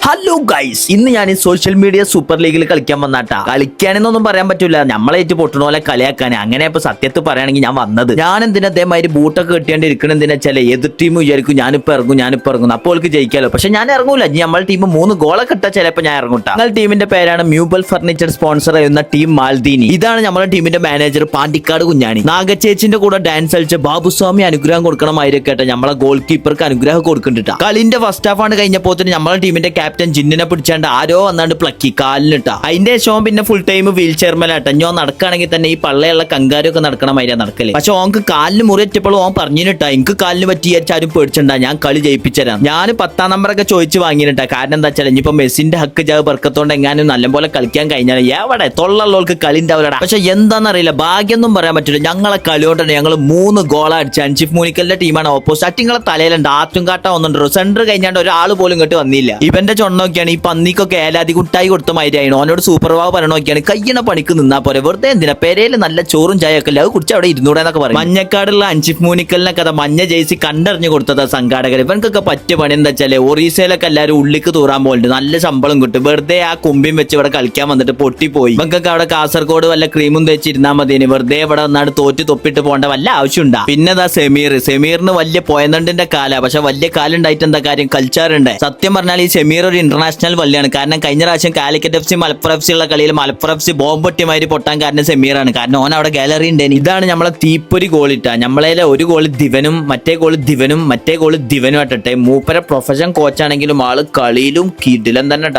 Hello guys, ഇന്ന് ഞാൻ ഈ സോഷ്യൽ മീഡിയ സൂപ്പർ ലീഗിൽ കളിക്കാൻ വന്നാട്ടാ. കളിക്കാനെന്നൊന്നും പറയാൻ പറ്റൂല, നമ്മളേറ്റ് പൊട്ടണ പോലെ കളിയാക്കാന്. അങ്ങനെ ഇപ്പൊ സത്യത്തിൽ പറയുകയാണെങ്കിൽ ഞാൻ വന്നത്, ഞാൻ എന്തിനാ അതേമാതിരി ബൂട്ടൊക്കെ കെട്ടിയാണ്ട് ഇരിക്കണം. എന്തിനാ വെച്ചാൽ എതിർ ടീം വിചാരിക്കും ഞാനിപ്പോ ഇറങ്ങും അപ്പോൾ ജയിക്കാലോ. പക്ഷെ ഞാൻ ഇറങ്ങൂല. നമ്മളെ ടീം 3 ഗോളൊക്കെ ഇട്ടാ ചിലപ്പോൾ ഞാൻ ഇറങ്ങൂട്ടാ. ഞങ്ങളുടെ ടീമിന്റെ പേരാണ് മ്യൂബൽ ഫർണിച്ചർ സ്പോൺസർ ചെയ്യുന്ന ടീം മാൽദീനി. ഇതാണ് നമ്മുടെ ടീമിന്റെ മാനേജർ പാണ്ടിക്കാട് കുഞ്ഞാണി. നാഗച്ചേച്ചിന്റെ കൂടെ ഡാൻസ് കളിച്ച ബാബുസ്വാമി അനുഗ്രഹം കൊടുക്കണമായിരിക്കട്ടെ. നമ്മളെ ഗോൾ കീപ്പർക്ക് അനുഗ്രഹം കൊടുക്കുന്നുണ്ട്. കളിന്റെ ഫസ്റ്റ് ഹാഫ് ആണ് കഴിഞ്ഞപ്പോൾ നമ്മളെ ടീമിന്റെ ക്യാപ്റ്റൻ ജിന്നിനെ പിടിച്ചാണ്ട് ആരോ വന്നാണ്ട് പ്ലക്കി കാലിനിട്ടാ. അതിന്റെ ശേഷം പിന്നെ ഫുൾ ടൈം വീൽ ചെയർമേലാട്ട. ഞാൻ നടക്കുകയാണെങ്കിൽ തന്നെ ഈ പള്ളയുള്ള കങ്കാരൊക്കെ നടക്കണമാതിരിയാ നടക്കല്. പക്ഷെ ഓൻക്ക് കാലിന് മുറിയറ്റപ്പോൾ ഓൻ പറഞ്ഞിട്ടാ എനിക്ക് കാലിന് പറ്റിയാരും പേടിച്ചിട്ടാ, ഞാൻ കളി ജയിപ്പിച്ചരാം. ഞാൻ 10ാം നമ്പറൊക്കെ ചോദിച്ചു വാങ്ങിയിട്ടാ. കാരണം എന്താ വെച്ചാൽ ഇനിയിപ്പോ മെസ്സിന്റെ ഹക്ക് ജാവ് ബർക്കത്തോണ്ട് എങ്ങാനും നല്ലപോലെ കളിക്കാൻ കഴിഞ്ഞാൽ എവിടെ തൊള്ളുള്ളവർക്ക് കളി ഉണ്ടാവില്ലടാ. പക്ഷെ എന്താണെന്നറിയില്ല, ഭാഗ്യമൊന്നും പറയാൻ പറ്റില്ല. ഞങ്ങളെ കളിയോണ്ടാണ് ഞങ്ങൾ 3 ഗോളാ അടിച്ച്. അൻഷിഫ് മൂനിക്കലിന്റെ ടീമാണ് ഓപ്പോസിറ്റ്. അറ്റിങ്ങളെ തലയിലുണ്ട് ആറ്റും കാട്ട ഒന്നുണ്ടോ. സെന്റർ കഴിഞ്ഞാണ്ട് ഒരാൾ പോലും ഇങ്ങോട്ട് വന്നില്ല. ഇവന്റെ ചൊണ്ണൊക്കെയാണ് ഈ പന്നിക്കൊക്കെ ഏലാതി കുട്ടായി കൊടുത്ത മാതിരിയാണ്. ഓനോട് സൂപ്പർ വാവ് പറയണോക്കെയാണ് കയ്യണ പണിക്ക് നിന്നാ പോലെ. വെറുതെ എന്തിനാ പെരയില് നല്ല ചോറും ചായയൊക്കെ അത് കുടിച്ച് അവിടെ ഇരുന്നൂടെ എന്നൊക്കെ പറയും. മഞ്ഞക്കാടുള്ള അൻഷിഫ് മൂനിക്കലിനെ കഥ മഞ്ഞ ജേഴ്സി കണ്ടറിഞ്ഞു കൊടുത്തതാ സംഘാടകർ. ഇവൻക്കൊക്കെ പറ്റിയ പണി എന്താ വെച്ചാല് ഒറീസയിലൊക്കെ എല്ലാവരും ഉള്ളിക്ക് തൂറാൻ പോലുണ്ട്. നല്ല ശമ്പളം കിട്ടും. വെറുതെ ആ കുമ്പിയും വെച്ച് ഇവിടെ കളിക്കാൻ വന്നിട്ട് പൊട്ടിപ്പോയി. ഇവൻക്കൊക്കെ അവിടെ കാസർഗോഡ് വല്ല ക്രീമും തേച്ചിരുന്നാൽ മതിന്. വെറുതെ ഇവിടെ വന്നാണ് തോറ്റ് തൊപ്പിട്ട് പോകേണ്ട വല്ല ആവശ്യമുണ്ടാ. പിന്നെ സെമീറിന് വലിയ പോയനണ്ടിന്റെ കാല. പക്ഷെ വലിയ കാലുണ്ടായിട്ട് എന്താ കാര്യം, കളിച്ചാറുണ്ട്. സത്യം പറഞ്ഞാൽ ഈ സെമീർ ഒരു ഇന്റർനാഷണൽ വല്യാണ്. കാരണം കഴിഞ്ഞ പ്രാവശ്യം കാലിക്കറ്റ് FC മലപ്പുറം FC ഉള്ള കളിയിൽ മലപ്പുറം FC ബോംബൊട്ടിമാരി പൊട്ടാൻ കാരണം സെമീറാണ്. കാരണം ഓൻ അവിടെ ഗാലറി ഉണ്ട്. ഇതാണ് നമ്മളെ തീപ്പൊരി ഗോളിട്ടാ. നമ്മളെ ഒരു ഗോള് ദിവനും മറ്റേ ഗോള് ദിവനും ആയിട്ടെ. മൂപ്പര പ്രൊഫഷൻ കോച്ചാണെങ്കിലും ആള് കളിയിലും കിടിലം തന്നെ.